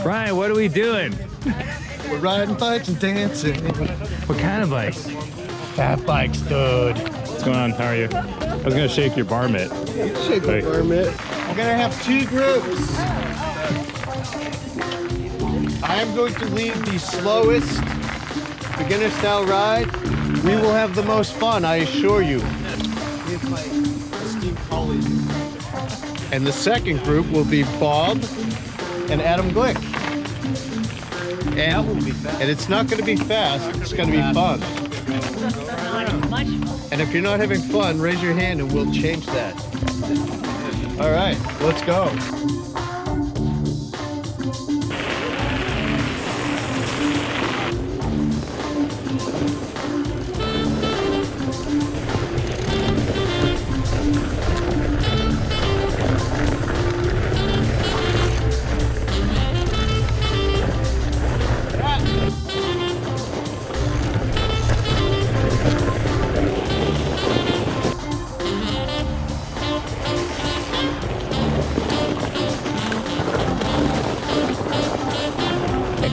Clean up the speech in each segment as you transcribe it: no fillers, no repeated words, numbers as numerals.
Ryan, what are we doing? We're riding bikes and dancing. What kind of bikes? Fat bikes, dude. What's going on? How are you? I was gonna shake your bar mitt. Shake the bar mitt. We're gonna have two groups. I am going to lead the slowest beginner style ride. We will have the most fun, I assure you. With my esteemed colleague. And the second group will be Bob and Adam Glick. And it's not going to be fast, it's going to be fun. And if you're not having fun, raise your hand and we'll change that. All right, let's go.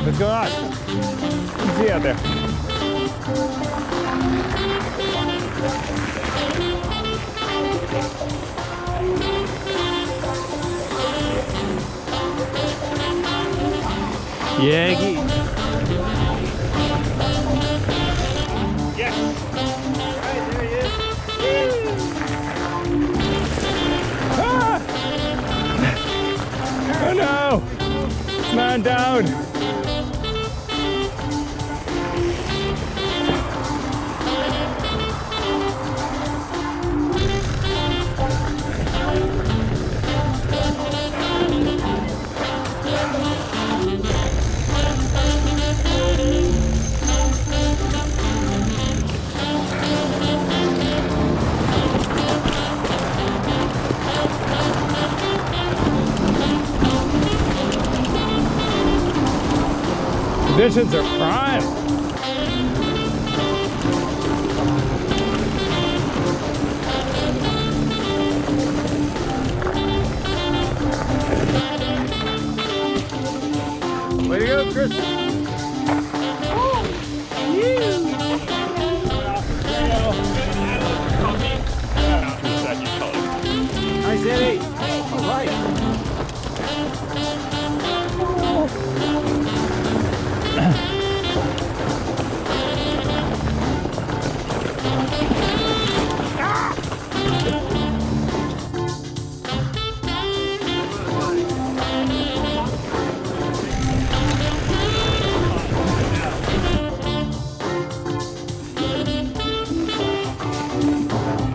What's going on? What's he out there? Yagi. Yes. All right, there he is. Ah! Oh no! Man down. Conditions are prime. Way to go, Chris. Nice, Eddie. All right.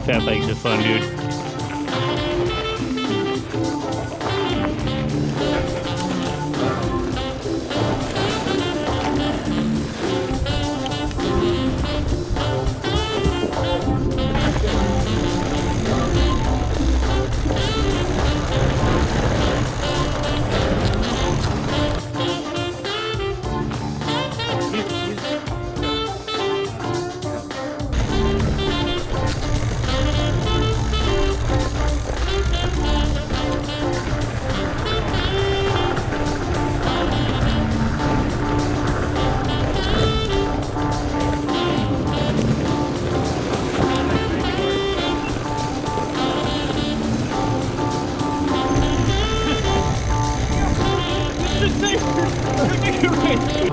Fat bikes are fun, dude.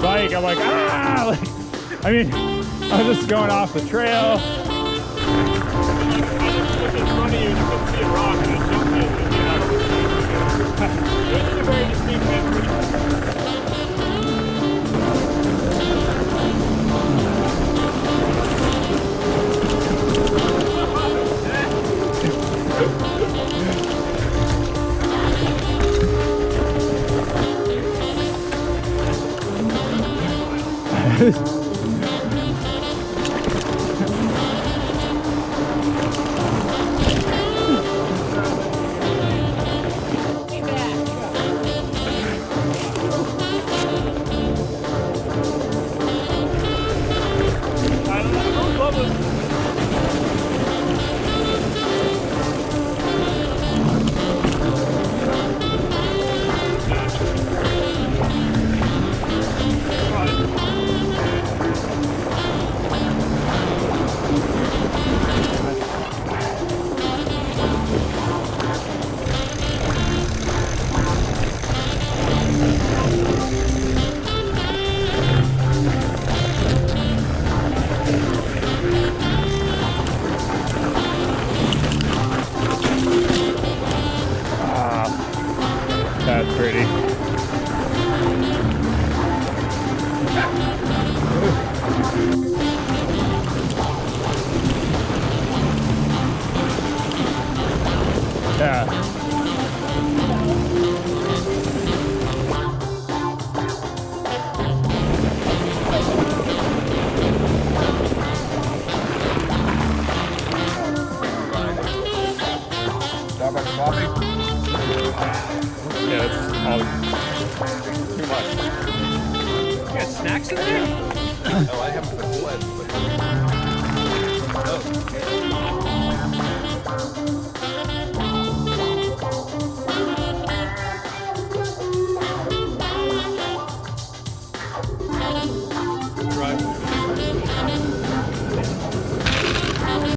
Bike, I'm like, ah! Like, I mean, I was just going off the trail. In front of you, you couldn't see a rock, and it jumped you. It's a very distinct memory. That's pretty. Yeah. Starbucks coffee? Yeah, it's all. Too much. You got snacks in there? Oh, I haven't put sleds, but... Oh.